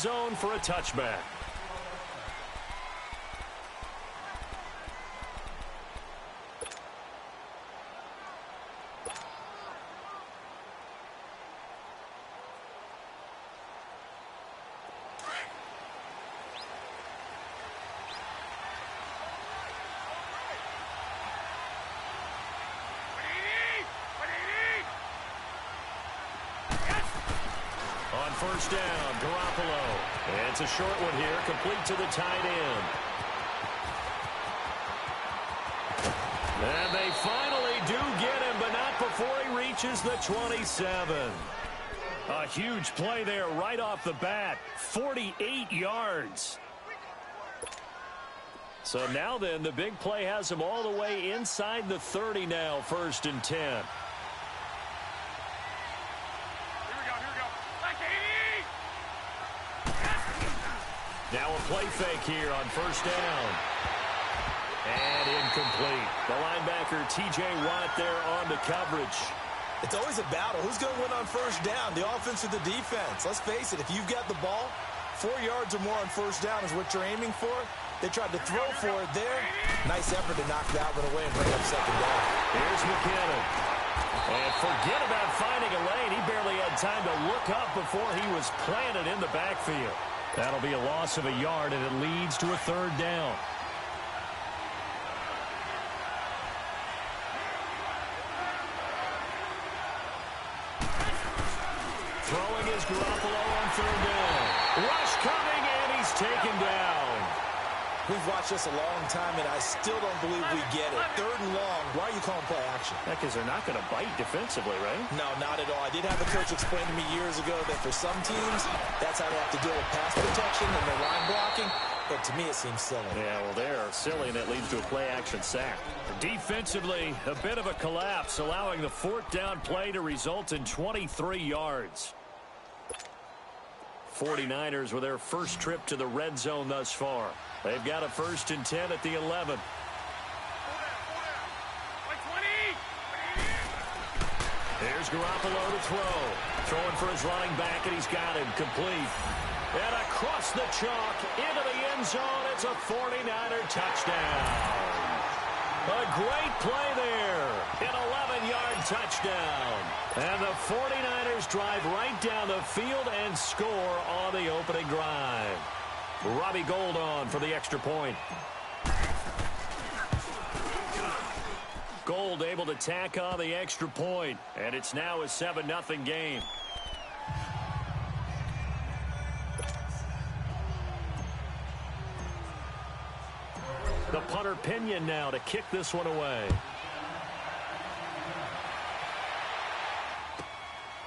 zone for a touchback. First down, Garoppolo. And it's a short one here, complete to the tight end. And they finally do get him, but not before he reaches the 27. A huge play there right off the bat, 48 yards. So now then, the big play has him all the way inside the 30 now, 1st and 10. Now a play fake here on 1st down. And incomplete. The linebacker, T.J. Watt, there on the coverage. It's always a battle. Who's going to win on 1st down, the offense or the defense? Let's face it, if you've got the ball, 4 yards or more on 1st down is what you're aiming for. They tried to throw for it there. Nice effort to knock that one away and bring up 2nd down. Here's McKinnon. And forget about finding a lane. He barely had time to look up before he was planted in the backfield. That'll be a loss of a yard, and it leads to a 3rd down. Throwing is Garoppolo on 3rd down. Rush coming, and he's taken down. We've watched this a long time, and I still don't believe we get it. 3rd and long. Why are you calling play action? Because they're not going to bite defensively, right? No, not at all. I did have a coach explain to me years ago that for some teams, that's how they have to deal with pass protection and their line blocking. But to me, it seems silly. Yeah, well, they're silly, and that leads to a play-action sack. Defensively, a bit of a collapse, allowing the 4th down play to result in 23 yards. 49ers with their first trip to the red zone thus far. They've got a 1st and 10 at the 11. Here's Garoppolo to throw. Throwing for his running back, and he's got him complete. And across the chalk into the end zone. It's a 49er touchdown. A great play there. An 11-yard touchdown. And the 49ers drive right down the field and score on the opening drive. Robbie Gould on for the extra point. Gould able to tack on the extra point, and it's now a 7-0 game. The punter Pinion now to kick this one away.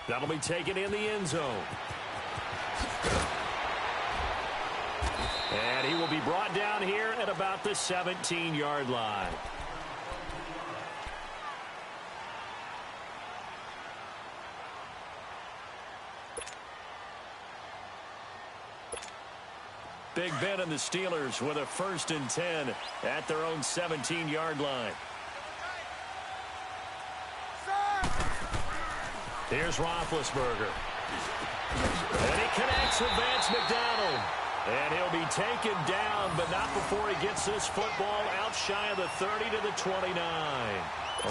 That'll be taken in the end zone. And he will be brought down here at about the 17-yard line. Big Ben and the Steelers with a 1st and 10 at their own 17-yard line. Here's Roethlisberger. And he connects with Vance McDonald. And he'll be taken down, but not before he gets this football out shy of the 30 to the 29.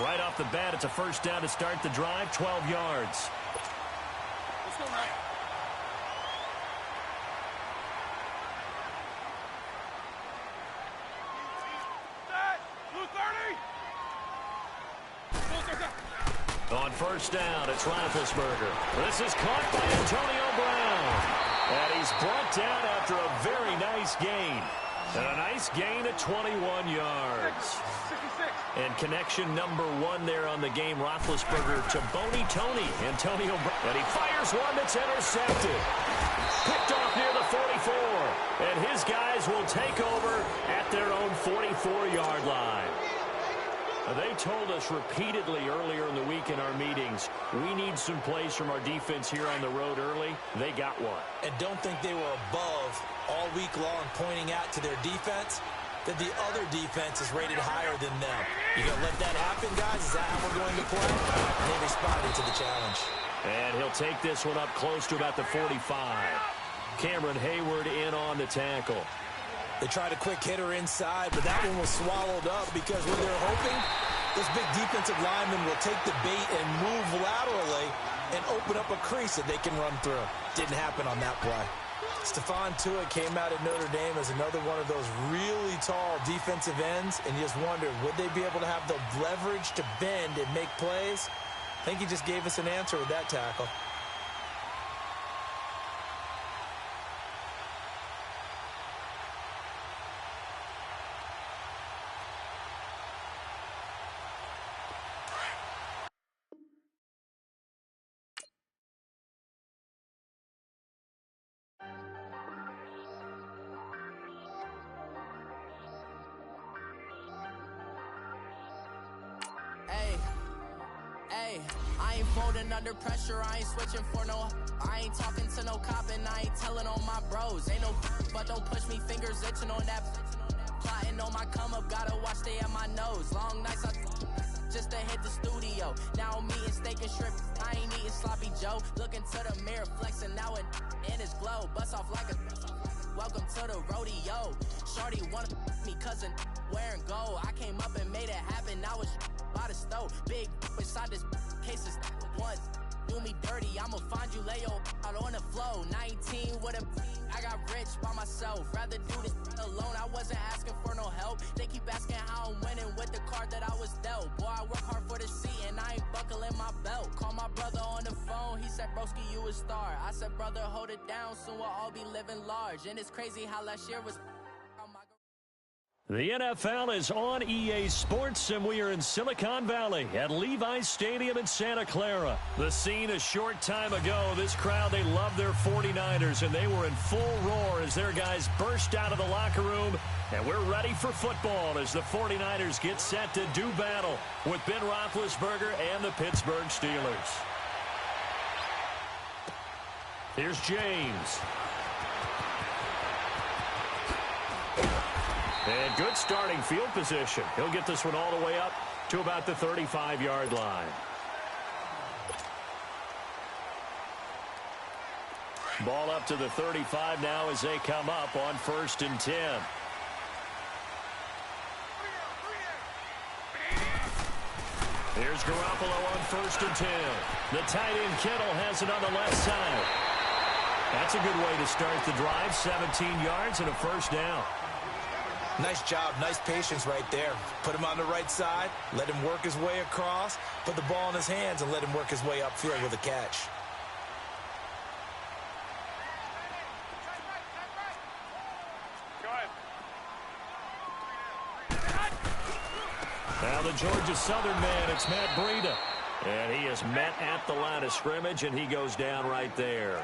Right off the bat, it's a 1st down to start the drive, 12 yards. Let's go, Matt. On 1st down, it's Roethlisberger. This is caught by Antonio Brown. And he's brought down after a very nice gain. And a nice gain at 21 yards. And connection number 1 there on the game, Roethlisberger to Boney Tony. Antonio Brown. And he fires one that's intercepted. Picked off near the 44. And his guys will take over at their own 44-yard line. They told us repeatedly earlier in the week in our meetings, we need some plays from our defense here on the road early. They got one. And don't think they were above all week long pointing out to their defense that the other defense is rated higher than them. You going to let that happen, guys? Is that how we're going to play? And they responded to the challenge. And he'll take this one up close to about the 45. Cameron Hayward in on the tackle. They tried a quick hitter inside, but that one was swallowed up because when they're hoping this big defensive lineman will take the bait and move laterally and open up a crease that they can run through. Didn't happen on that play. Stephon Tuitt came out at Notre Dame as another one of those really tall defensive ends, and you just wondered, would they be able to have the leverage to bend and make plays? I think he just gave us an answer with that tackle. I ain't folding under pressure, I ain't switching for no. I ain't talking to no cop and I ain't telling on my bros. Ain't no but don't push me, fingers itching on that. Plotting on my come up, gotta watch stay at my nose. Long nights just to hit the studio. Now I'm eating steak and shrimp, I ain't eating sloppy Joe. Looking to the mirror, flexing now it in his glow. Bust off like a welcome to the rodeo. Shorty wanna me cousin wearing gold. I came up and made it happen, now it's by the stove. Big inside this cases once do me dirty, I'ma find you lay out on the floor. 19 with a I got rich by myself, rather do this alone. I wasn't asking for no help, they keep asking how I'm winning with the card that I was dealt. Boy, I work hard for the seat and I ain't buckling my belt. Call my brother on the phone, he said broski you a star. I said brother hold it down, soon we'll all be living large. And it's crazy how last year was The NFL is on EA Sports, and we are in Silicon Valley at Levi's Stadium in Santa Clara. The scene a short time ago, this crowd, they love their 49ers, and they were in full roar as their guys burst out of the locker room. And we're ready for football as the 49ers get set to do battle with Ben Roethlisberger and the Pittsburgh Steelers. Here's James. And good starting field position. He'll get this one all the way up to about the 35-yard line. Ball up to the 35 now as they come up on 1st and 10. Here's Garoppolo on 1st and 10. The tight end Kittle has it on the left side. That's a good way to start the drive. 17 yards and a first down. Nice job, nice patience right there. Put him on the right side, let him work his way across, put the ball in his hands, and let him work his way upfield with a catch. Go ahead. Now the Georgia Southern man, it's Matt Breida. And he is met at the line of scrimmage, and he goes down right there.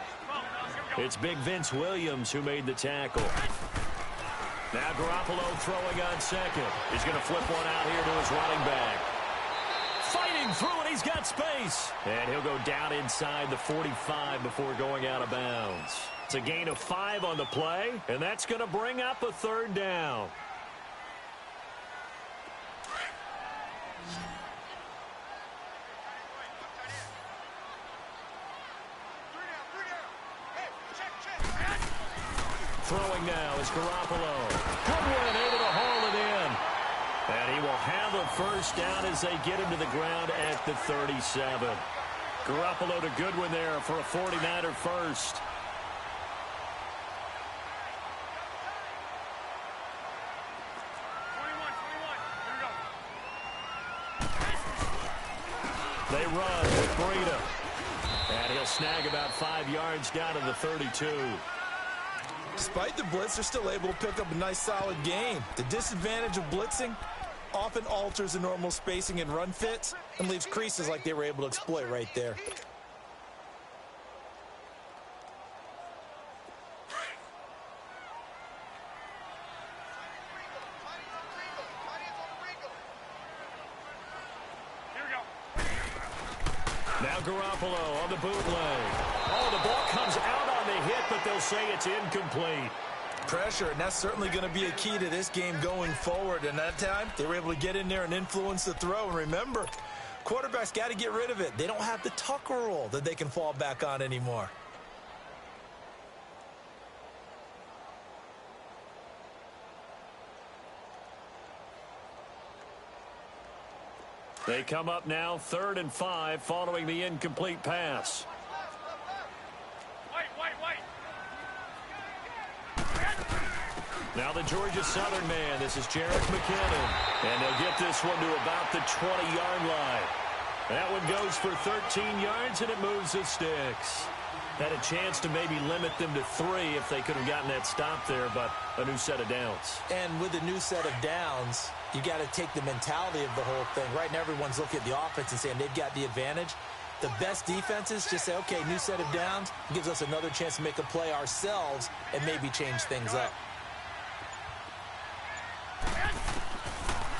It's big Vince Williams who made the tackle. Now Garoppolo throwing on second. He's going to flip one out here to his running back. Fighting through it, he's got space. And he'll go down inside the 45 before going out of bounds. It's a gain of 5 on the play, and that's going to bring up a 3rd down. Throwing now is Garoppolo. Goodwin able to haul it in. And he will have a first down as they get him to the ground at the 37. Garoppolo to Goodwin there for a 49er first. They run with Breida. And he'll snag about 5 yards down to the 32. Despite the blitz, they're still able to pick up a nice solid gain. The disadvantage of blitzing often alters the normal spacing and run fits and leaves creases like they were able to exploit right there. Now Garoppolo on the bootleg. Oh, the ball comes out on the hit, but they'll say it's incomplete. Pressure, and that's certainly going to be a key to this game going forward. And that time, they were able to get in there and influence the throw. And remember, quarterbacks got to get rid of it. They don't have the Tucker rule that they can fall back on anymore. They come up now 3rd and 5 following the incomplete pass. Now the Georgia Southern man. This is Jarek McKinnon. And they'll get this one to about the 20-yard line. That one goes for 13 yards, and it moves the sticks. Had a chance to maybe limit them to 3 if they could have gotten that stop there, but a new set of downs. And with a new set of downs, you got to take the mentality of the whole thing. Right now, everyone's looking at the offense and saying they've got the advantage. The best defenses just say, okay, new set of downs, gives us another chance to make a play ourselves and maybe change things up.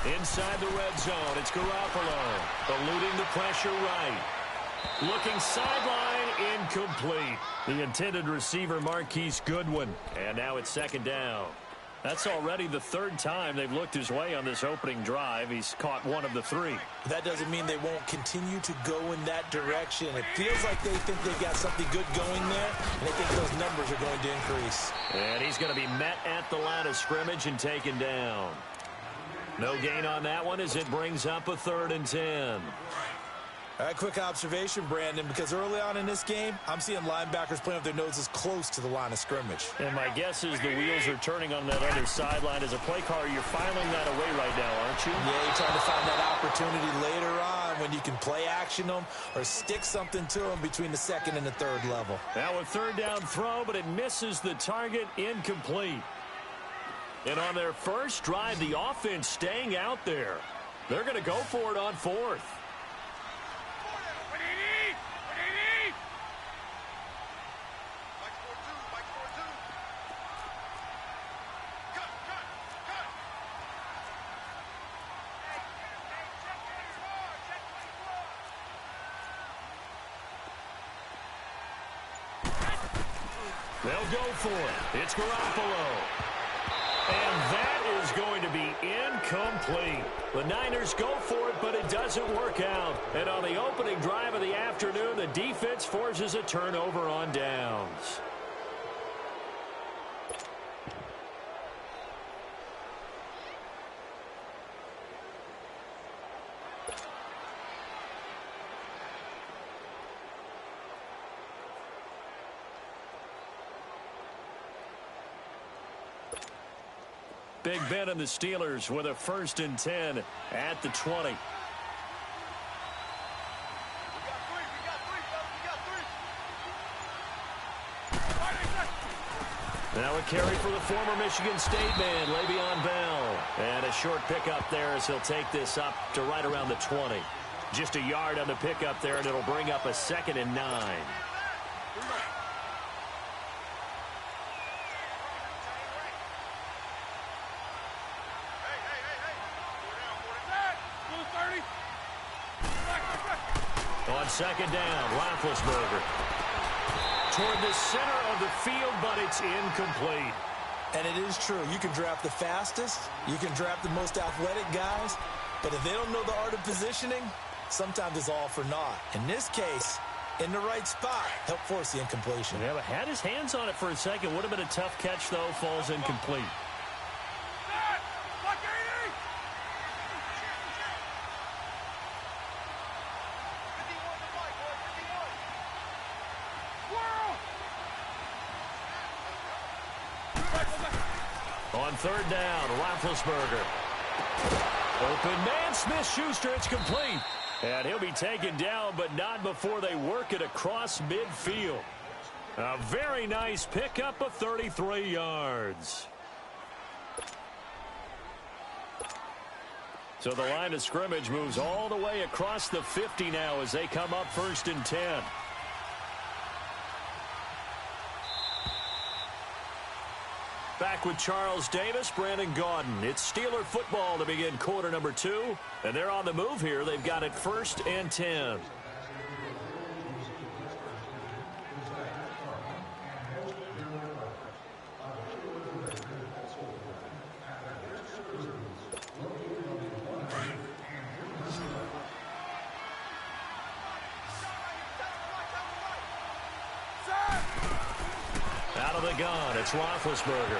Inside the red zone, it's Garoppolo, eluding the pressure right. Looking sideline, incomplete. The intended receiver, Marquise Goodwin. And now it's 2nd down. That's already the 3rd time they've looked his way on this opening drive. He's caught 1 of the 3. That doesn't mean they won't continue to go in that direction. It feels like they think they've got something good going there, and they think those numbers are going to increase. And he's going to be met at the line of scrimmage and taken down. No gain on that one as it brings up a 3rd and 10. All right, quick observation, Brandon, because early on in this game, I'm seeing linebackers playing with their noses close to the line of scrimmage. And my guess is the wheels are turning on that other sideline. As a play caller, you're filing that away right now, aren't you? Yeah, you're trying to find that opportunity later on when you can play action them or stick something to them between the 2nd and the 3rd level. Now a 3rd down throw, but it misses the target, incomplete. And on their first drive, the offense staying out there. They're going to go for it on 4th. They'll go for it. It's Garoppolo. And that is going to be incomplete. The Niners go for it, but it doesn't work out. And on the opening drive of the afternoon, the defense forces a turnover on downs. Big Ben and the Steelers with a 1st and 10 at the 20. Now a carry for the former Michigan State man, Le'Veon Bell. And a short pickup there as he'll take this up to right around the 20. Just a yard on the pickup there, and it'll bring up a 2nd and 9. On 2nd down, Roethlisberger toward the center of the field, but it's incomplete. And it is true. You can draft the fastest. You can draft the most athletic guys. But if they don't know the art of positioning, sometimes it's all for naught. In this case, in the right spot, help force the incompletion. Yeah, but had his hands on it for a second. Would have been a tough catch, though. Falls incomplete. On 3rd down, Roethlisberger. Open man, Smith-Schuster, it's complete. And he'll be taken down, but not before they work it across midfield. A very nice pickup of 33 yards. So the line of scrimmage moves all the way across the 50 now as they come up 1st and 10. Back with Charles Davis, Brandon Gaudin. It's Steeler football to begin quarter number 2. And they're on the move here. They've got it 1st and 10. Out of the gun, it's Roethlisberger.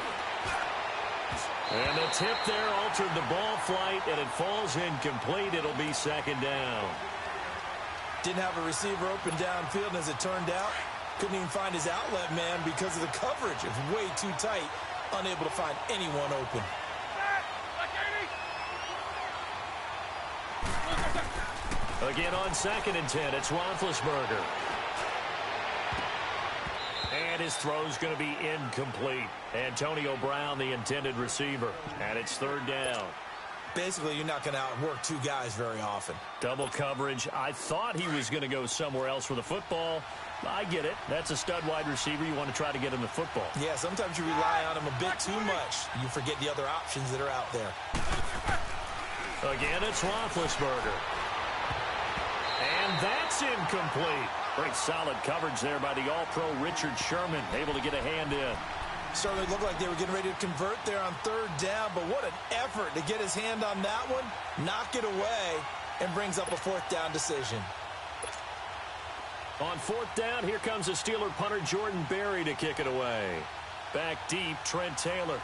And the tip there altered the ball flight, and it falls incomplete. It'll be second down. Didn't have a receiver open downfield, and as it turned out, couldn't even find his outlet man because of the coverage. It was way too tight, unable to find anyone open. Again on 2nd and 10, it's Roethlisberger. And his throw's going to be incomplete. Antonio Brown, the intended receiver. And it's 3rd down. Basically, you're not going to outwork two guys very often. Double coverage. I thought he was going to go somewhere else with the football. I get it. That's a stud wide receiver. You want to try to get him the football. Yeah, sometimes you rely on him a bit too much. You forget the other options that are out there. Again, it's Roethlisberger. And that's incomplete. Pretty solid coverage there by the All-Pro Richard Sherman. Able to get a hand in. Certainly looked like they were getting ready to convert there on 3rd down, but what an effort to get his hand on that one, knock it away, and brings up a 4th down decision. On 4th down, here comes the Steeler punter Jordan Berry to kick it away. Back deep, Trent Taylor.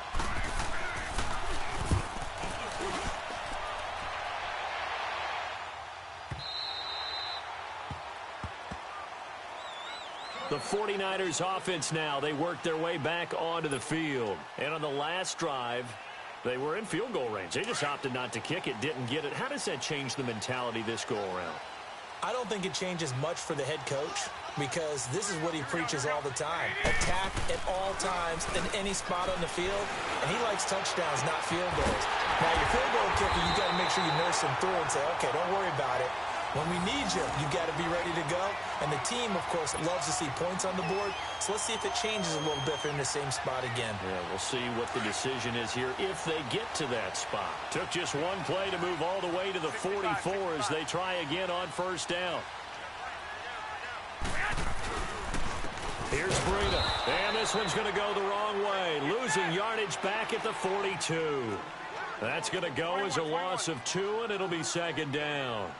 The 49ers offense now, they work their way back onto the field. And on the last drive, they were in field goal range. They just opted not to kick it, didn't get it. How does that change the mentality this go-around? I don't think it changes much for the head coach because this is what he preaches all the time. Attack at all times in any spot on the field, and he likes touchdowns, not field goals. Now, your field goal kicker, you got to make sure you nurse him through and say, okay, don't worry about it. When we need you, you got to be ready to go. And the team, of course, loves to see points on the board. So let's see if it changes a little bit if they're in the same spot again. Yeah, we'll see what the decision is here if they get to that spot. Took just one play to move all the way to the 44 as they try again on 1st down. Here's Breida. And this one's going to go the wrong way. Losing yardage back at the 42. That's going to go as a loss of 2, and it'll be 2nd down.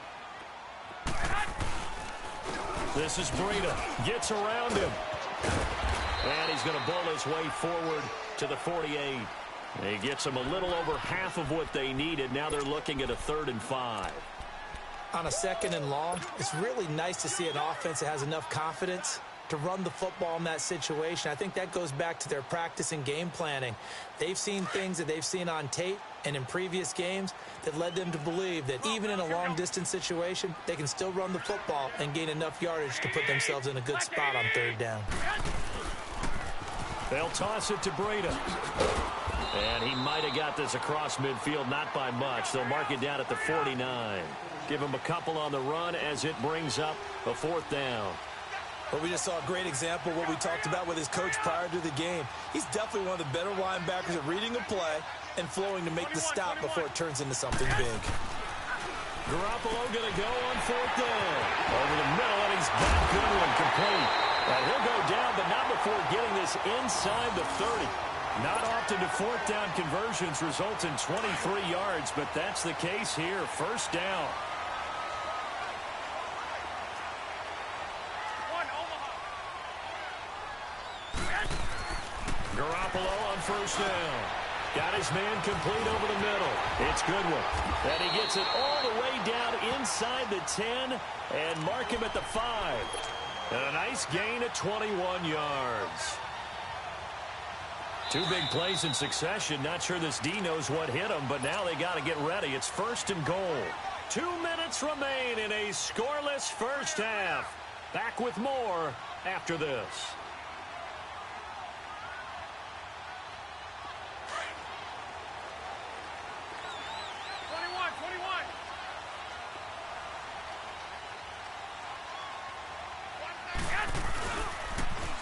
This is Breida. Gets around him. And he's going to bowl his way forward to the 48. He gets them a little over half of what they needed. Now they're looking at a 3rd and 5. On a 2nd and long, it's really nice to see an offense that has enough confidence to run the football in that situation. I think that goes back to their practice and game planning. They've seen things that they've seen on tape and in previous games that led them to believe that even in a long-distance situation, they can still run the football and gain enough yardage to put themselves in a good spot on 3rd down. They'll toss it to Breida. And he might have got this across midfield, not by much. They'll mark it down at the 49. Give him a couple on the run as it brings up a 4th down. But we just saw a great example of what we talked about with his coach prior to the game. He's definitely one of the better linebackers at reading a play and flowing to make the stop before it turns into something big. Garoppolo going to go on 4th down. Over the middle, and he's got Goodwin complete. And he'll go down, but not before getting this inside the 30. Not often do 4th down conversions result in 23 yards, but that's the case here. 1st down. Garoppolo on 1st down. Got his man complete over the middle. It's Goodwin. And he gets it all the way down inside the 10 and mark him at the 5. And a nice gain of 21 yards. 2 big plays in succession. Not sure this D knows what hit him, but now they got to get ready. It's 1st and goal. 2 minutes remain in a scoreless 1st half. Back with more after this.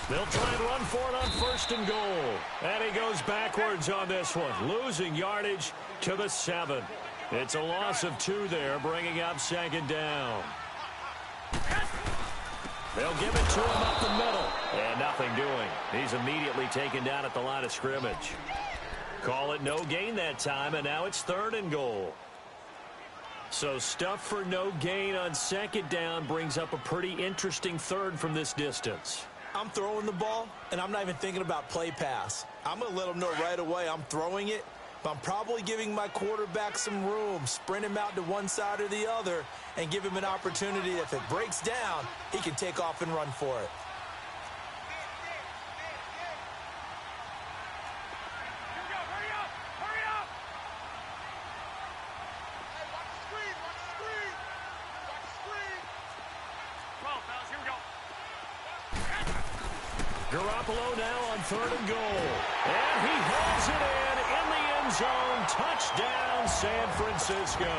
They'll try and run for it on 1st and goal. And he goes backwards on this one, losing yardage to the 7. It's a loss of 2 there, bringing up 2nd down. They'll give it to him up the middle. And nothing doing. He's immediately taken down at the line of scrimmage. Call it no gain that time, and now it's 3rd and goal. So stuff for no gain on 2nd down brings up a pretty interesting 3rd from this distance. I'm throwing the ball, and I'm not even thinking about play pass. I'm going to let them know right away I'm throwing it I'm probably giving my quarterback some room, sprint him out to one side or the other, and give him an opportunity. If it breaks down, he can take off and run for it. Garoppolo now on 3rd and goal. And he hauls it in the end zone. Touchdown, San Francisco.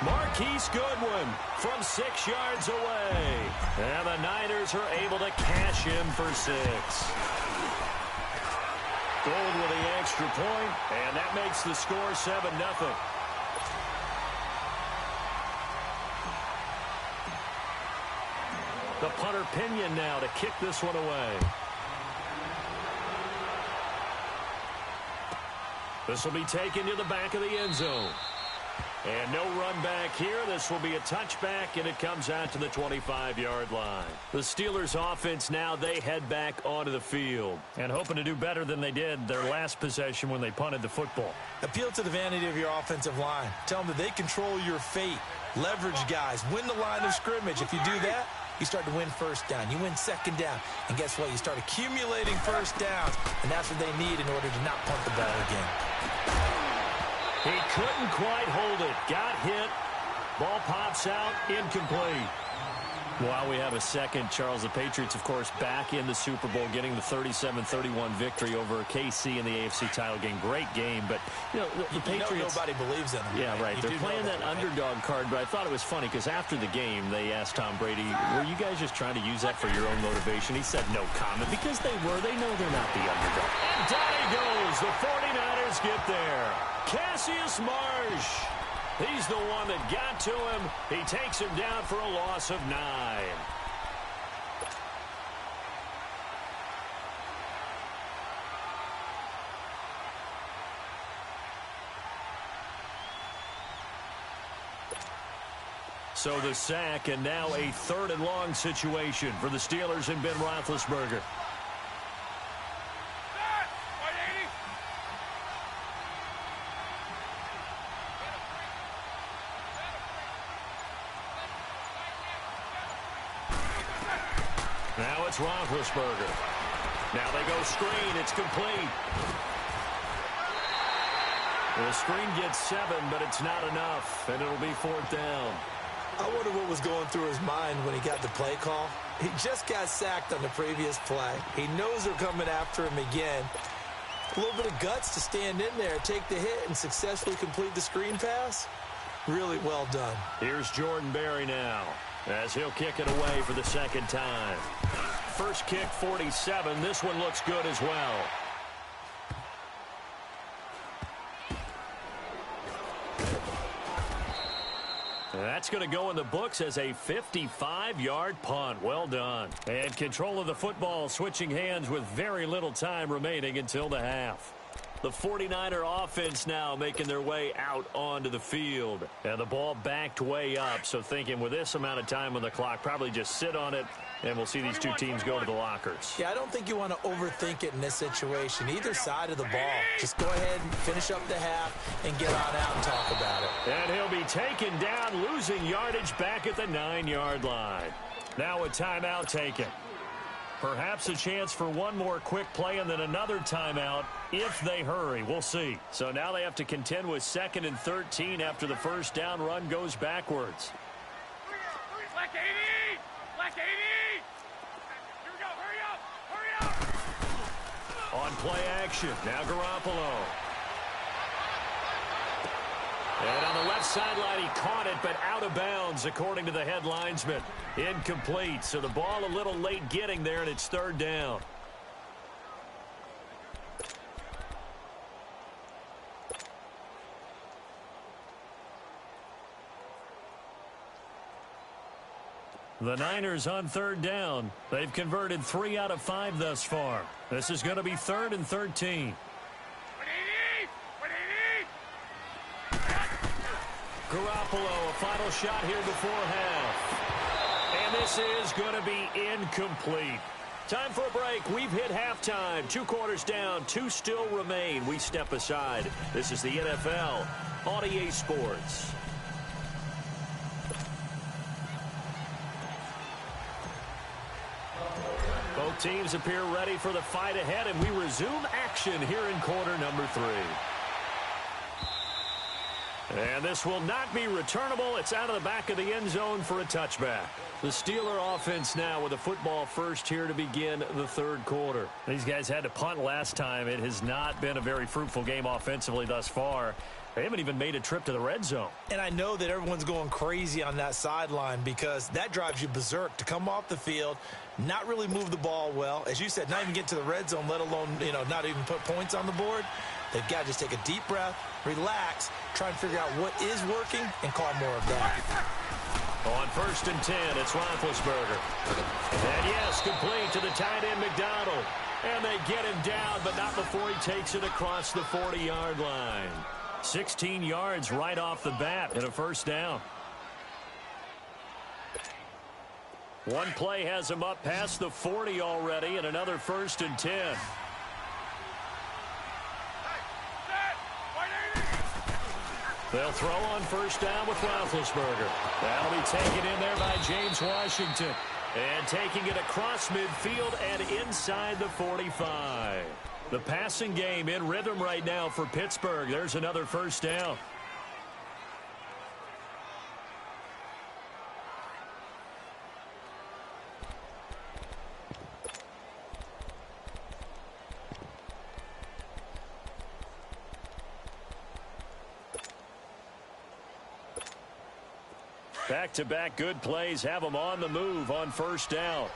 Marquise Goodwin from 6 yards away. And the Niners are able to cash in for 6. Gold with the extra point, and that makes the score 7-0. The punter Pinion now to kick this one away. This will be taken to the back of the end zone. And no run back here. This will be a touchback, and it comes out to the 25-yard line. The Steelers' offense now, they head back onto the field. And hoping to do better than they did their last possession when they punted the football. Appeal to the vanity of your offensive line. Tell them that they control your fate. Leverage guys. Win the line of scrimmage. If you do that, you start to win first down. You win second down. And guess what? You start accumulating first downs. And that's what they need in order to not punt the ball again. He couldn't quite hold it. Got hit. Ball pops out. Incomplete. While we have a second, Charles, the Patriots, of course, back in the Super Bowl, getting the 37-31 victory over KC in the AFC title game. Great game, but, you know, the Patriots... nobody believes in them. Yeah, right. They're playing that underdog card, but I thought it was funny because after the game, they asked Tom Brady, were you guys just trying to use that for your own motivation? He said no comment because they were. They know they're not the underdog. And down he goes. The 49ers get there. Cassius Marsh. He's the one that got to him. He takes him down for a loss of 9. So the sack, and now a 3rd and long situation for the Steelers and Ben Roethlisberger. Now it's Roethlisberger. Now they go screen. It's complete. The screen gets 7, but it's not enough, and it'll be 4th down. I wonder what was going through his mind when he got the play call. He just got sacked on the previous play. He knows they're coming after him again. A little bit of guts to stand in there, take the hit, and successfully complete the screen pass. Really well done. Here's Jordan Berry now, as he'll kick it away for the 2nd time. First kick, 47. This one looks good as well. That's going to go in the books as a 55-yard punt. Well done. And control of the football switching hands with very little time remaining until the half. The 49er offense now making their way out onto the field. And the ball backed way up. So thinking with this amount of time on the clock, probably just sit on it, and we'll see these two teams go to the lockers. Yeah, I don't think you want to overthink it in this situation. Either side of the ball. Just go ahead and finish up the half and get on out and talk about it. And he'll be taken down, losing yardage back at the 9-yard line. Now a timeout taken. Perhaps a chance for one more quick play and then another timeout if they hurry. We'll see. So now they have to contend with 2nd and 13 after the first down run goes backwards. Black 80! Black 80! Here we go. Hurry up! Hurry up! On play action. Now Garoppolo. And on the left sideline, he caught it, but out of bounds, according to the head linesman. Incomplete, so the ball a little late getting there, and it's 3rd down. The Niners on 3rd down. They've converted 3 out of 5 thus far. This is going to be 3rd and 13. Garoppolo, a final shot here before half. And this is going to be incomplete. Time for a break. We've hit halftime. 2 quarters down. 2 still remain. We step aside. This is the NFL on EA Sports. Both teams appear ready for the fight ahead, and we resume action here in quarter number 3. And this will not be returnable. It's out of the back of the end zone for a touchback. The Steeler offense now with the football first here to begin the third quarter. These guys had to punt last time. It has not been a very fruitful game offensively thus far. They haven't even made a trip to the red zone. And I know that everyone's going crazy on that sideline because that drives you berserk to come off the field, not really move the ball well. As you said, not even get to the red zone, let alone, not even put points on the board. They've got to just take a deep breath, relax, try and figure out what is working, and call more of that. On 1st and 10, it's Roethlisberger. And yes, complete to the tight end McDonald. And they get him down, but not before he takes it across the 40-yard line. 16 yards right off the bat and a first down. One play has him up past the 40 already, and another 1st and 10. They'll throw on 1st down with Roethlisberger. That'll be taken in there by James Washington. And taking it across midfield and inside the 45. The passing game in rhythm right now for Pittsburgh. There's another 1st down. Back-to-back good plays have them on the move on 1st down.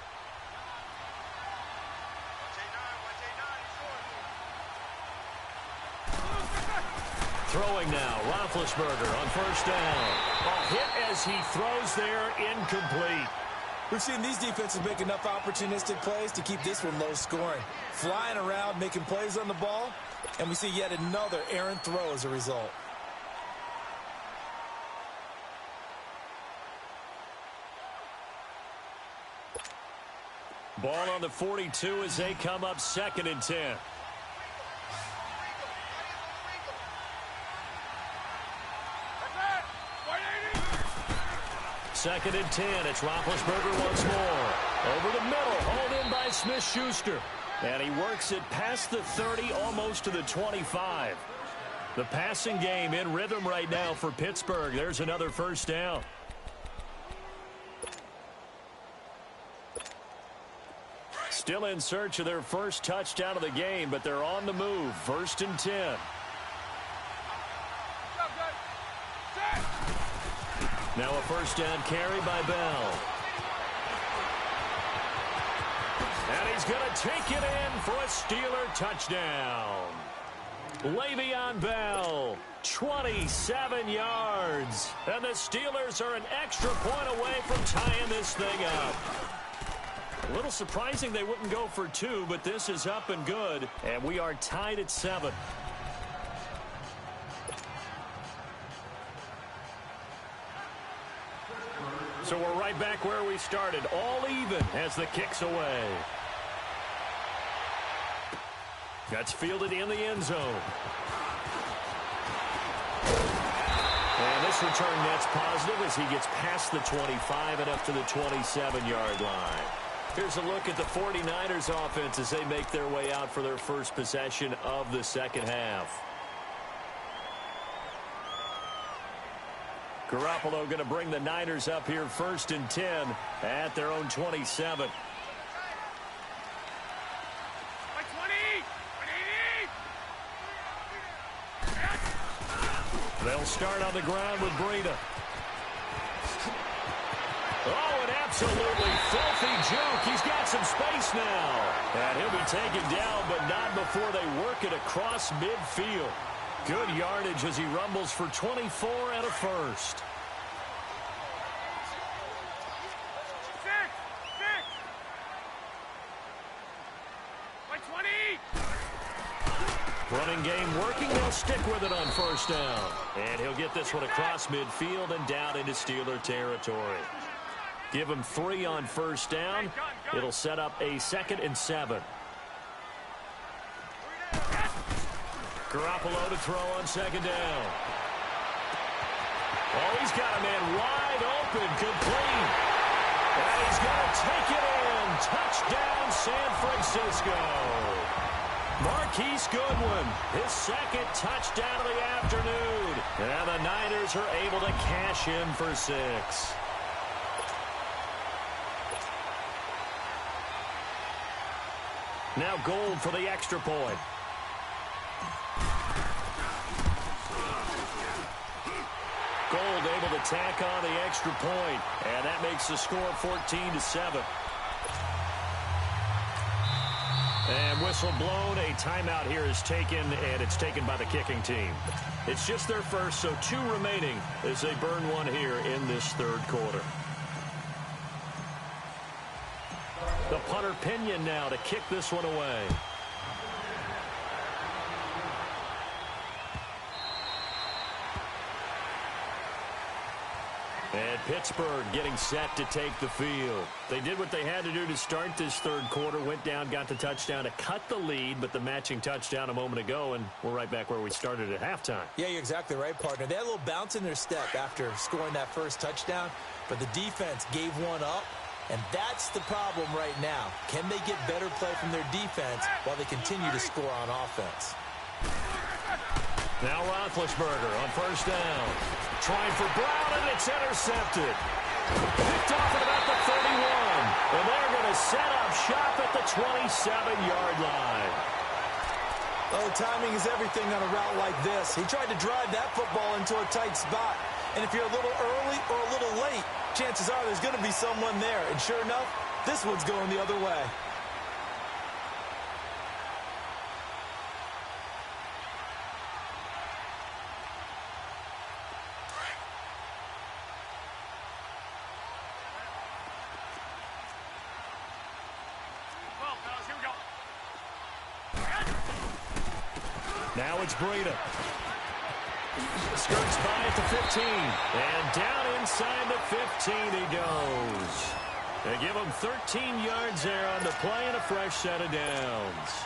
Throwing now, Roethlisberger on 1st down. A hit as he throws there, incomplete. We've seen these defenses make enough opportunistic plays to keep this one low scoring. Flying around, making plays on the ball, and we see yet another errant throw as a result. Ball on the 42 as they come up 2nd and 10. Second and 10. It's Roethlisberger once more. Over the middle, hauled in by Smith-Schuster. And he works it past the 30, almost to the 25. The passing game in rhythm right now for Pittsburgh. There's another 1st down. Still in search of their first touchdown of the game, but they're on the move. 1st and 10. Now a 1st down carry by Bell. And he's going to take it in for a Steeler touchdown. Le'Veon Bell, 27 yards. And the Steelers are an extra point away from tying this thing up. A little surprising they wouldn't go for 2, but this is up and good. And we are tied at 7. So we're right back where we started, all even as the kick's away. That's fielded in the end zone. And this return net's positive as he gets past the 25 and up to the 27-yard line. Here's a look at the 49ers offense as they make their way out for their first possession of the second half. Garoppolo going to bring the Niners up here 1st and 10 at their own 27. They'll start on the ground with Breida. Oh, an absolutely filthy juke. He's got some space now. And he'll be taken down, but not before they work it across midfield. Good yardage as he rumbles for 24 and a first. Running game working. They'll stick with it on 1st down. And he'll get this one across midfield and down into Steeler territory. Give him 3 on 1st down. It'll set up a 2nd and 7. Garoppolo to throw on 2nd down. Oh, he's got a man wide open, complete. And he's going to take it in. Touchdown, San Francisco. Marquise Goodwin, his 2nd touchdown of the afternoon. And the Niners are able to cash in for 6. Now Gold for the extra point. Gold able to tack on the extra point, and that makes the score 14-7. And whistle blown. A timeout here is taken, and it's taken by the kicking team. It's just their first, so 2 remaining as they burn one here in this 3rd quarter. The punter Pinion now to kick this one away. And Pittsburgh getting set to take the field. They did what they had to do to start this 3rd quarter. Went down, got the touchdown to cut the lead, but the matching touchdown a moment ago, and we're right back where we started at halftime. Yeah, you're exactly right, partner. They had a little bounce in their step after scoring that first touchdown, but the defense gave one up, and that's the problem right now. Can they get better play from their defense while they continue to score on offense? Now Roethlisberger on 1st down. Trying for Brown, and it's intercepted. Picked off at about the 31. And they're going to set up shop at the 27-yard line. Oh, timing is everything on a route like this. He tried to drive that football into a tight spot. And if you're a little early or a little late, chances are there's going to be someone there. And sure enough, this one's going the other way. Now it's Breida. Skirts by at the 15. And down inside the 15 he goes. They give him 13 yards there on the play and a fresh set of downs.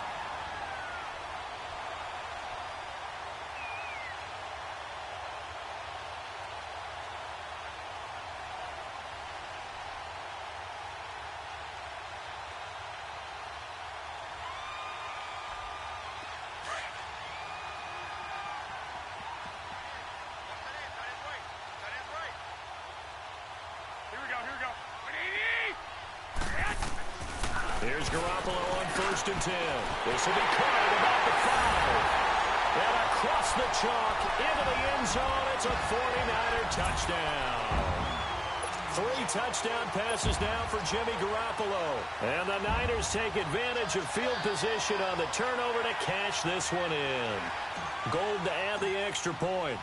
Here's Garoppolo on 1st and 10. This will be caught at about the 5. And across the chalk into the end zone. It's a 49er touchdown. 3 touchdown passes now for Jimmy Garoppolo. And the Niners take advantage of field position on the turnover to cash this one in. Gold to add the extra point.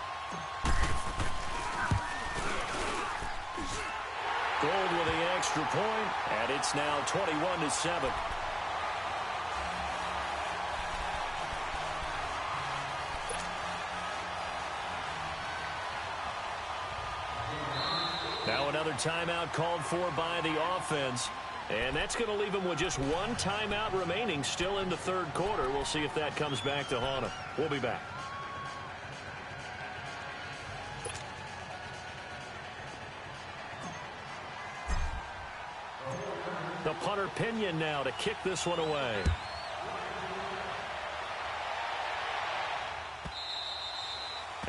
Gold with the extra point, and it's now 21-7. Now another timeout called for by the offense, and that's going to leave them with just 1 timeout remaining still in the 3rd quarter. We'll see if that comes back to haunt them. We'll be back. The punter Pinion now to kick this one away.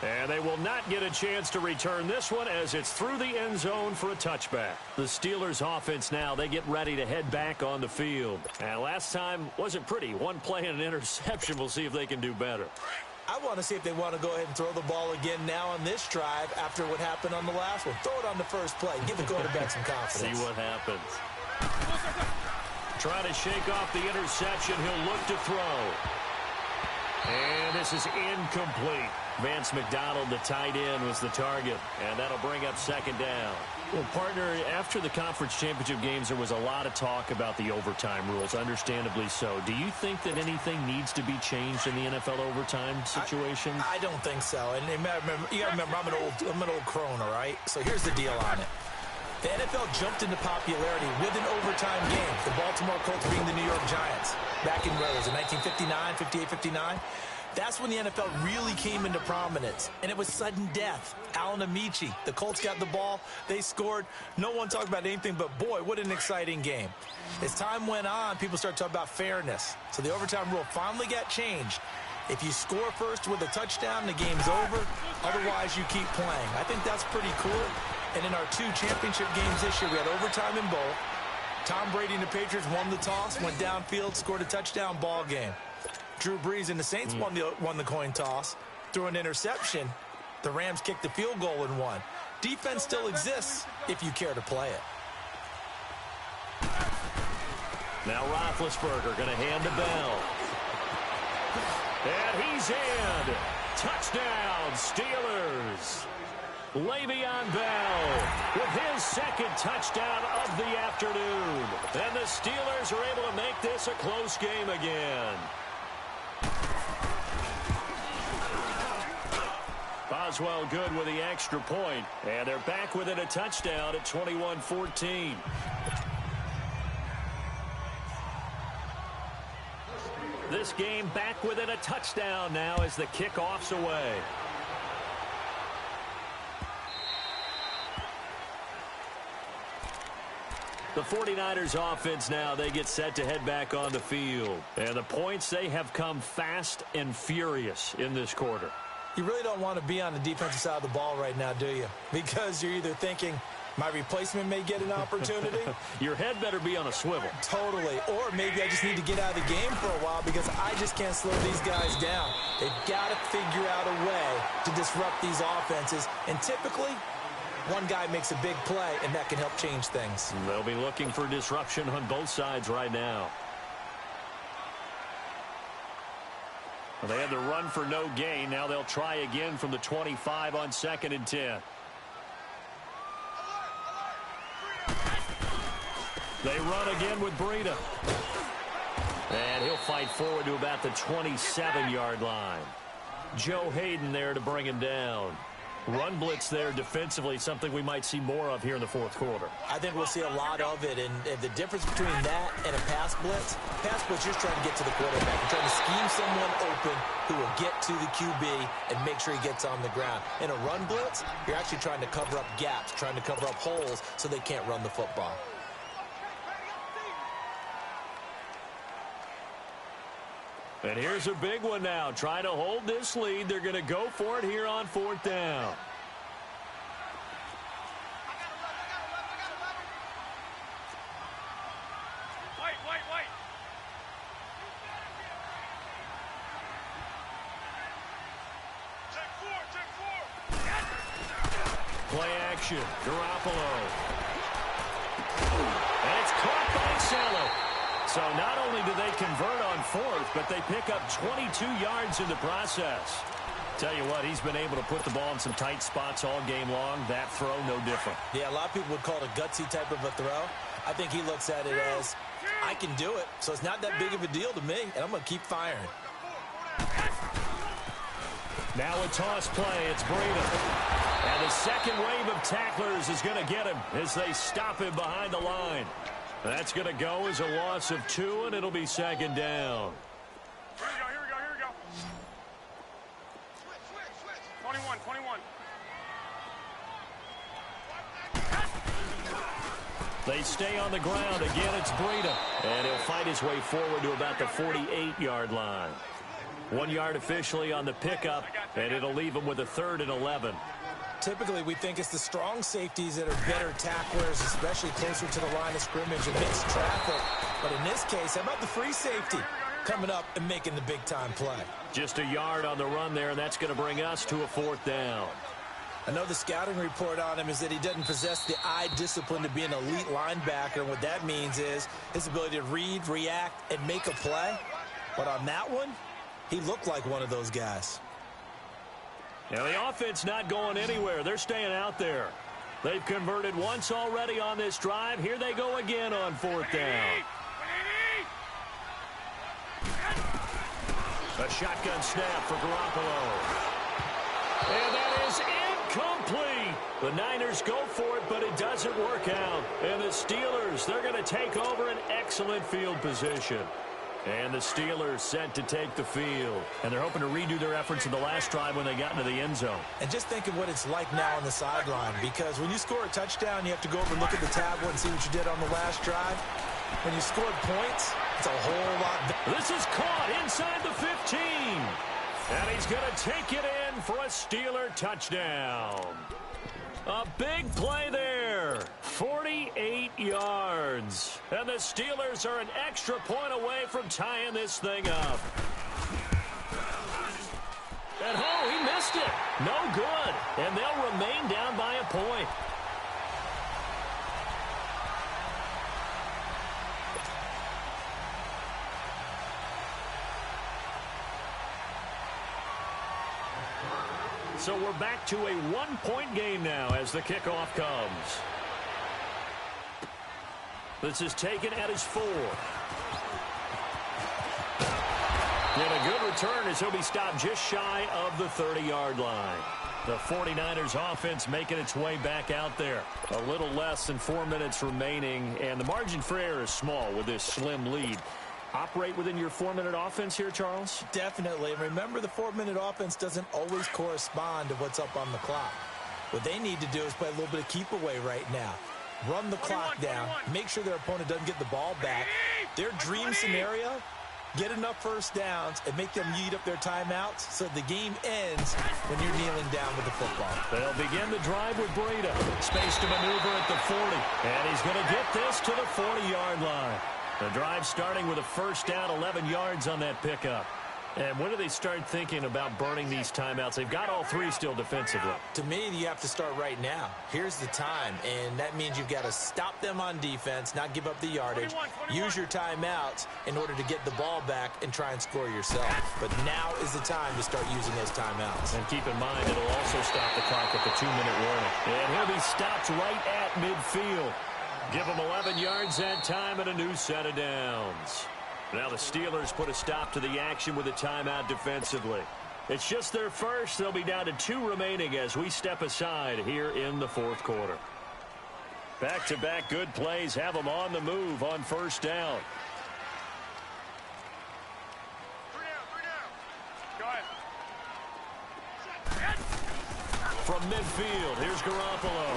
And they will not get a chance to return this one as it's through the end zone for a touchback. The Steelers offense now, they get ready to head back on the field. And last time wasn't pretty. 1 play and an interception. We'll see if they can do better. I want to see if they want to go ahead and throw the ball again now on this drive after what happened on the last one. Throw it on the first play. Give the quarterback some confidence. See what happens. Trying to shake off the interception. He'll look to throw. And this is incomplete. Vance McDonald, the tight end, was the target. And that'll bring up 2nd down. Well, partner, after the conference championship games, there was a lot of talk about the overtime rules, understandably so. Do you think that anything needs to be changed in the NFL overtime situation? I don't think so. And you got to remember, I'm an old crone, all right? So here's the deal on it. The NFL jumped into popularity with an overtime game. The Baltimore Colts being the New York Giants. Back in, where was it, 1959, 58, 59? That's when the NFL really came into prominence, and it was sudden death. Alan Amici, the Colts got the ball, they scored. No one talked about anything but, boy, what an exciting game. As time went on, people started talking about fairness. So the overtime rule finally got changed. If you score first with a touchdown, the game's over. Otherwise, you keep playing. I think that's pretty cool. And in our 2 championship games this year, we had overtime in both. Tom Brady and the Patriots won the toss, went downfield, scored a touchdown, ball game. Drew Brees and the Saints won the coin toss, threw an interception. The Rams kicked the field goal and won. Defense still exists if you care to play it. Now Roethlisberger going to hand to Bell. And he's in. Touchdown, Steelers. Le'Veon Bell with his second touchdown of the afternoon. And the Steelers are able to make this a close game again. Boswell good with the extra point. And they're back within a touchdown at 21-14. This game back within a touchdown now as the kickoff's away. The 49ers offense now, they get set to head back on the field. And the points, they have come fast and furious in this quarter. You really don't want to be on the defensive side of the ball right now, do you? Because you're either thinking, my replacement may get an opportunity. Your head better be on a swivel. Totally. Or maybe I just need to get out of the game for a while because I just can't slow these guys down. They've got to figure out a way to disrupt these offenses. And typically, one guy makes a big play, and that can help change things. They'll be looking for disruption on both sides right now. Well, they had the run for no gain. Now they'll try again from the 25 on 2nd and 10. They run again with Breida. And he'll fight forward to about the 27-yard line. Joe Hayden there to bring him down. Run blitz there defensively, something we might see more of here in the fourth quarter. I think we'll see a lot of it, and the difference between that and a pass blitz, you're trying to get to the quarterback. You're trying to scheme someone open who will get to the QB and make sure he gets on the ground. In a run blitz, you're actually trying to cover up gaps, trying to cover up holes so they can't run the football. And here's a big one now. Trying to hold this lead. They're going to go for it here on 4th down. Wait. Check four. Play action. Garoppolo. And it's caught by Saleh. So not only do they convert on 4th, but they pick up 22 yards in the process. Tell you what, he's been able to put the ball in some tight spots all game long. That throw, no different. Yeah, a lot of people would call it a gutsy type of a throw. I think he looks at it as, I can do it, so it's not that big of a deal to me, and I'm going to keep firing. Now a toss play. It's Breida. And the second wave of tacklers is going to get him as they stop him behind the line. That's going to go as a loss of 2, and it'll be 2nd down. Here we go. Switch. 21. They stay on the ground. Again, it's Breida. And he'll fight his way forward to about the 48-yard line. 1 yard officially on the pickup, and it'll leave him with a 3rd and 11. Typically, we think it's the strong safeties that are better tacklers, especially closer to the line of scrimmage amidst traffic. But in this case, how about the free safety coming up and making the big-time play? Just a yard on the run there, and that's going to bring us to a 4th down. I know the scouting report on him is that he doesn't possess the eye discipline to be an elite linebacker. And what that means is his ability to read, react, and make a play. But on that one, he looked like one of those guys. Now, the offense not going anywhere. They're staying out there. They've converted once already on this drive. Here they go again on 4th down. A shotgun snap for Garoppolo. And that is incomplete. The Niners go for it, but it doesn't work out. And the Steelers, they're going to take over an excellent field position. And the Steelers set to take the field. And they're hoping to redo their efforts in the last drive when they got into the end zone. And just think of what it's like now on the sideline, because when you score a touchdown, you have to go over and look at the tablet and see what you did on the last drive. When you scored points, it's a whole lot better. This is caught inside the 15. And he's going to take it in for a Steeler touchdown. A big play there. 48 yards. And the Steelers are an extra point away from tying this thing up. And oh, he missed it. No good. And they'll remain down by a point. So we're back to a one-point game now as the kickoff comes. This is taken at his 4. And a good return as he'll be stopped just shy of the 30-yard line. The 49ers offense making its way back out there. A little less than 4 minutes remaining, and the margin for error is small with this slim lead. Operate within your 4-minute offense here, Charles? Definitely. And remember, the 4-minute offense doesn't always correspond to what's up on the clock. What they need to do is play a little bit of keep away right now. Run the clock down. Make sure their opponent doesn't get the ball back. Their dream scenario, get enough first downs and make them eat up their timeouts so the game ends when you're kneeling down with the football. They'll begin the drive with Breida. Space to maneuver at the 40. And he's going to get this to the 40-yard line. The drive starting with a first down, 11 yards on that pickup. And when do they start thinking about burning these timeouts? They've got all 3 still defensively. To me, you have to start right now. Here's the time, and that means you've got to stop them on defense, not give up the yardage, 21. Use your timeouts in order to get the ball back and try and score yourself. But now is the time to start using those timeouts. And keep in mind, it'll also stop the clock at the 2-minute warning. And he'll be stopped right at midfield. Give them 11 yards that time and a new set of downs. Now the Steelers put a stop to the action with a timeout defensively. It's just their first. They'll be down to 2 remaining as we step aside here in the 4th quarter. Back-to-back good plays have them on the move on first down. 3 down. Go ahead. From midfield, here's Garoppolo.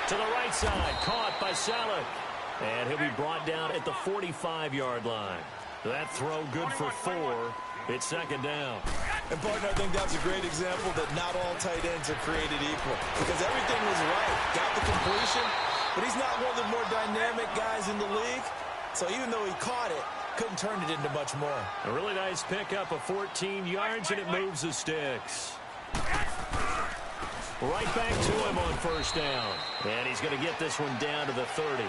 To the right side, caught by Saleh. And he'll be brought down at the 45-yard line. That throw good for 4. It's second down. And, partner, I think that's a great example that not all tight ends are created equal. Because everything was right. Got the completion, but he's not one of the more dynamic guys in the league. So even though he caught it, couldn't turn it into much more. A really nice pickup of 14 yards, and it moves the sticks. Right back to him on first down. And he's going to get this one down to the 30.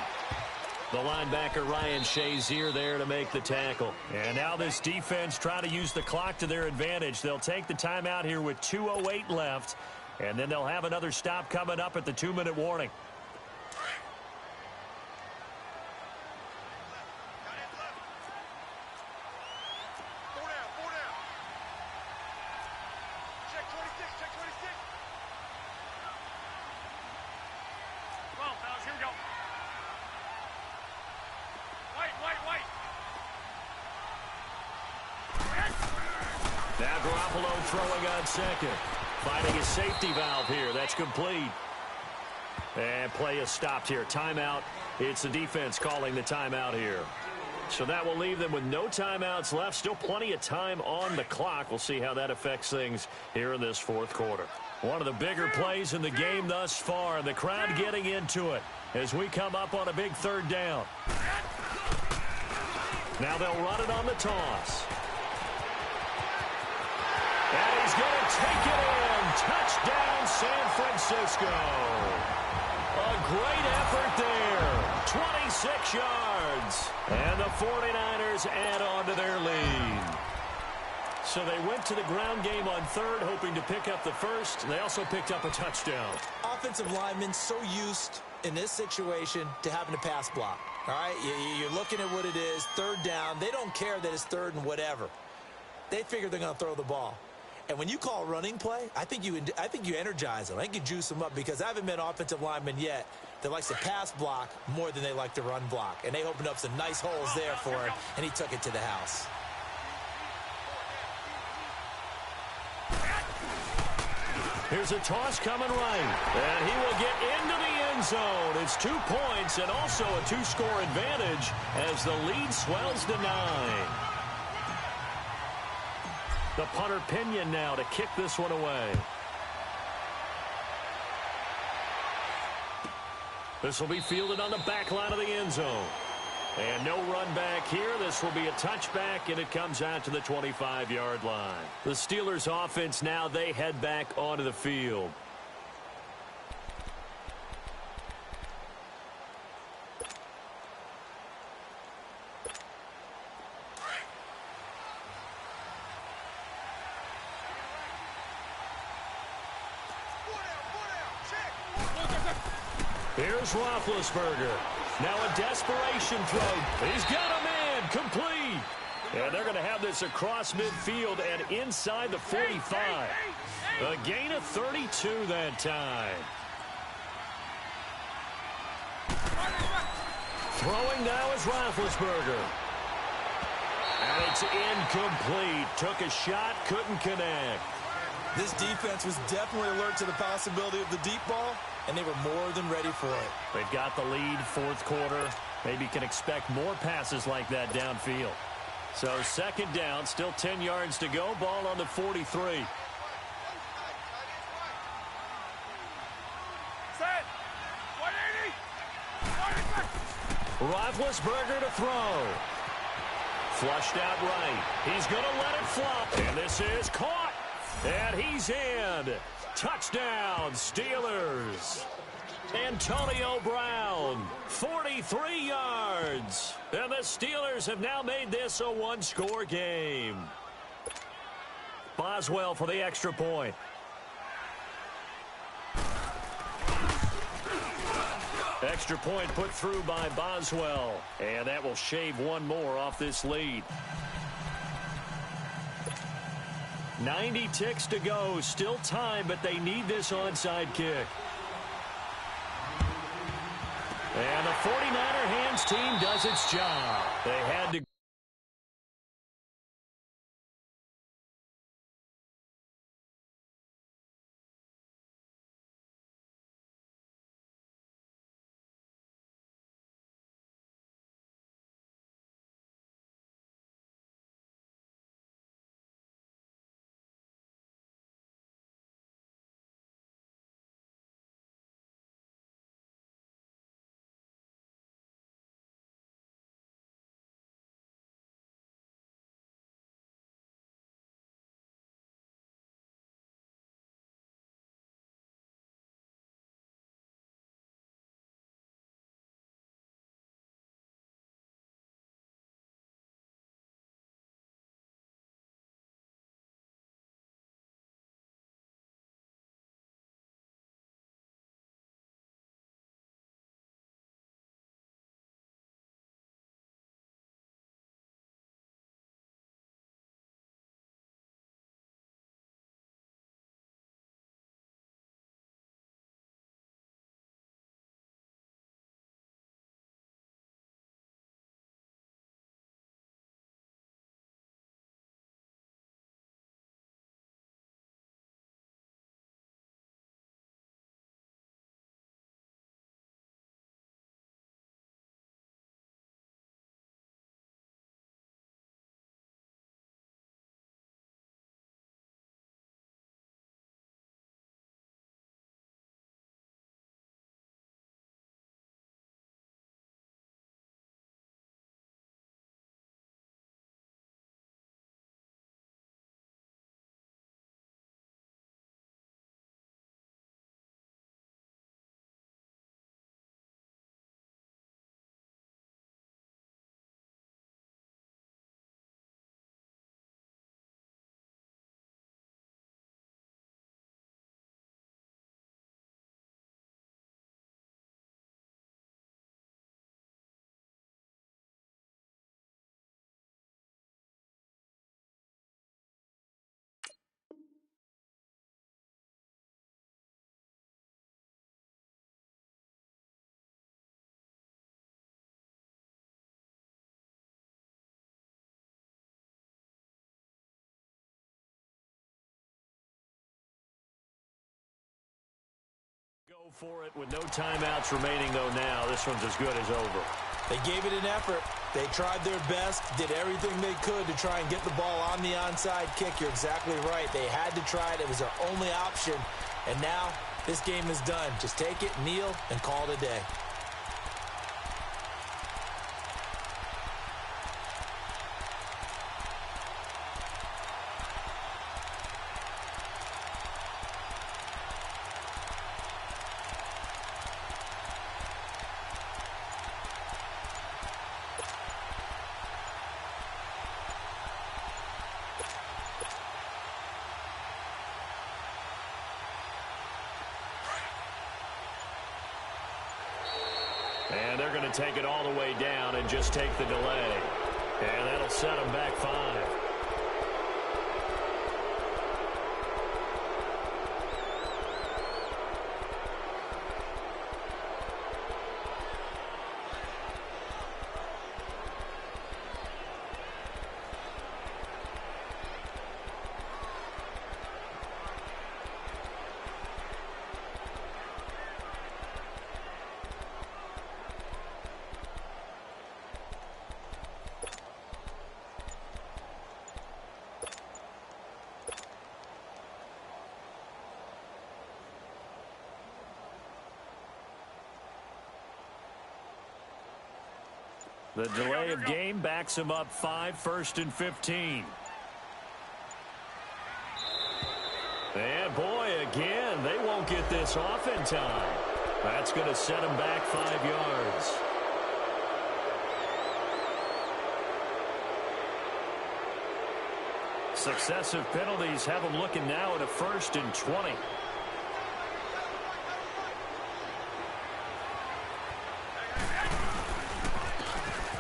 The linebacker Ryan Shazier there to make the tackle. And now this defense trying to use the clock to their advantage. They'll take the timeout here with 2:08 left. And then they'll have another stop coming up at the 2-minute warning. Now Garoppolo throwing on second. Finding his safety valve here. That's complete. And play is stopped here. Timeout. It's the defense calling the timeout here. So that will leave them with no timeouts left. Still plenty of time on the clock. We'll see how that affects things here in this 4th quarter. One of the bigger plays in the game thus far. And the crowd getting into it as we come up on a big 3rd down. Now they'll run it on the toss. And he's going to take it in. Touchdown, San Francisco. A great effort there. 26 yards. And the 49ers add on to their lead. So they went to the ground game on 3rd, hoping to pick up the first. They also picked up a touchdown. Offensive linemen so used in this situation to having a pass block. All right, you're looking at what it is, 3rd down. They don't care that it's 3rd and whatever. They figure they're going to throw the ball. And when you call a running play, I think you energize them. I think you juice them up because I haven't met an offensive lineman yet that likes to pass block more than they like to run block. And they opened up some nice holes there for him, and he took it to the house. Here's a toss coming right, and he will get into the end zone. It's 2 points and also a 2-score advantage as the lead swells to 9. The punter Pinion now to kick this one away. This will be fielded on the back line of the end zone. And no run back here. This will be a touchback, and it comes out to the 25-yard line. The Steelers' offense now, they head back onto the field. Here's Roethlisberger. Now a desperation throw. He's got a man complete. And they're going to have this across midfield and inside the 45. A gain of 32 that time. Throwing now is Roethlisberger. And it's incomplete. Took a shot, couldn't connect. This defense was definitely alert to the possibility of the deep ball, and they were more than ready for it. They've got the lead, fourth quarter. Maybe can expect more passes like that downfield. So second down, still 10 yards to go. Ball on the 43. Set. 180. Roethlisberger to throw. Flushed out right. He's going to let it flop. And this is caught. And he's in. Touchdown, Steelers. Antonio Brown, 43 yards. And the Steelers have now made this a one-score game. Boswell for the extra point. Extra point put through by Boswell. And that will shave one more off this lead. 90 ticks to go. Still time, but they need this onside kick. And the 49er hands team does its job. They had to For it with no timeouts remaining, though, now. This one's as good as over. They gave it an effort. They tried their best, did everything they could to try and get the ball on the onside kick. You're exactly right. They had to try it. It was their only option. And now this game is done. Just take it, kneel, and call it a day. And they're going to take it all the way down and just take the delay. And that'll set them back 5. The delay of game backs him up 5, 1st and 15. And boy, again, they won't get this off in time. That's going to set him back 5 yards. Successive penalties have him looking now at a 1st and 20.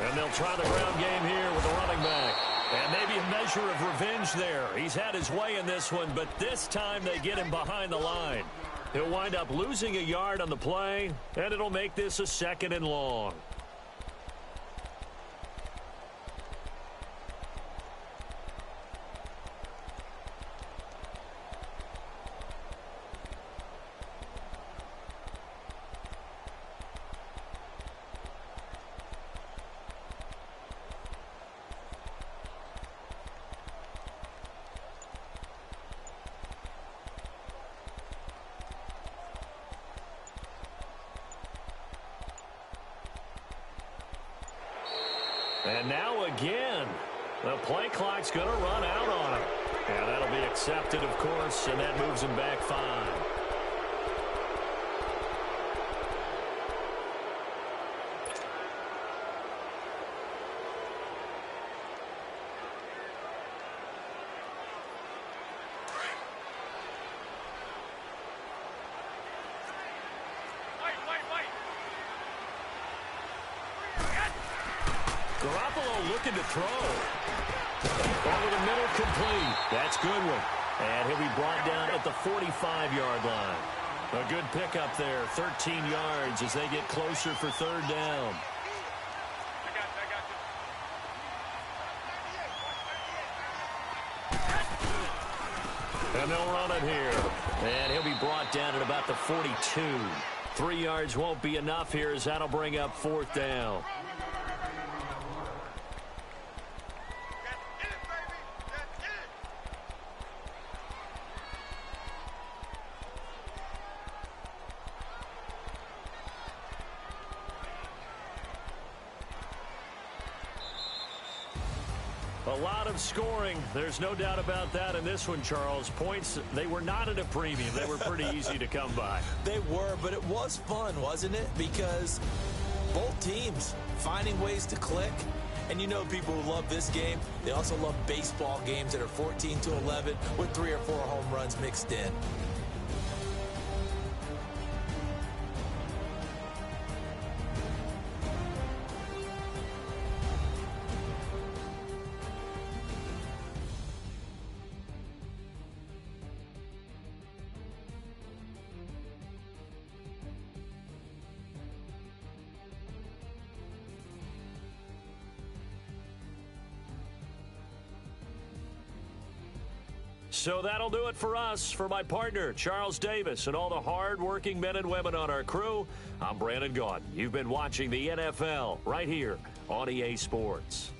And they'll try the ground game here with the running back. And maybe a measure of revenge there. He's had his way in this one, but this time they get him behind the line. He'll wind up losing a yard on the play, and it'll make this a 2nd and long. And now again, the play clock's going to run out on him. And that'll be accepted, of course, and that moves him back 5. Looking to throw. Over the middle, complete. That's Goodwin. And he'll be brought down at the 45-yard line. A good pickup there, 13 yards as they get closer for 3rd down. And they'll run it here. And he'll be brought down at about the 42. 3 yards won't be enough here as that'll bring up 4th down. A lot of scoring. There's no doubt about that in this one, Charles. Points, they were not at a premium. They were pretty easy to come by. They were, but it was fun, wasn't it? Because both teams finding ways to click. And you know people who love this game, they also love baseball games that are 14-11 with 3 or 4 home runs mixed in. So that'll do it for us. For my partner, Charles Davis, and all the hard-working men and women on our crew, I'm Brandon Gaudin. You've been watching the NFL right here on EA Sports.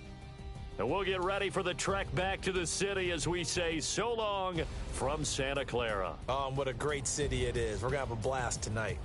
And we'll get ready for the trek back to the city as we say so long from Santa Clara. What a great city it is. We're going to have a blast tonight.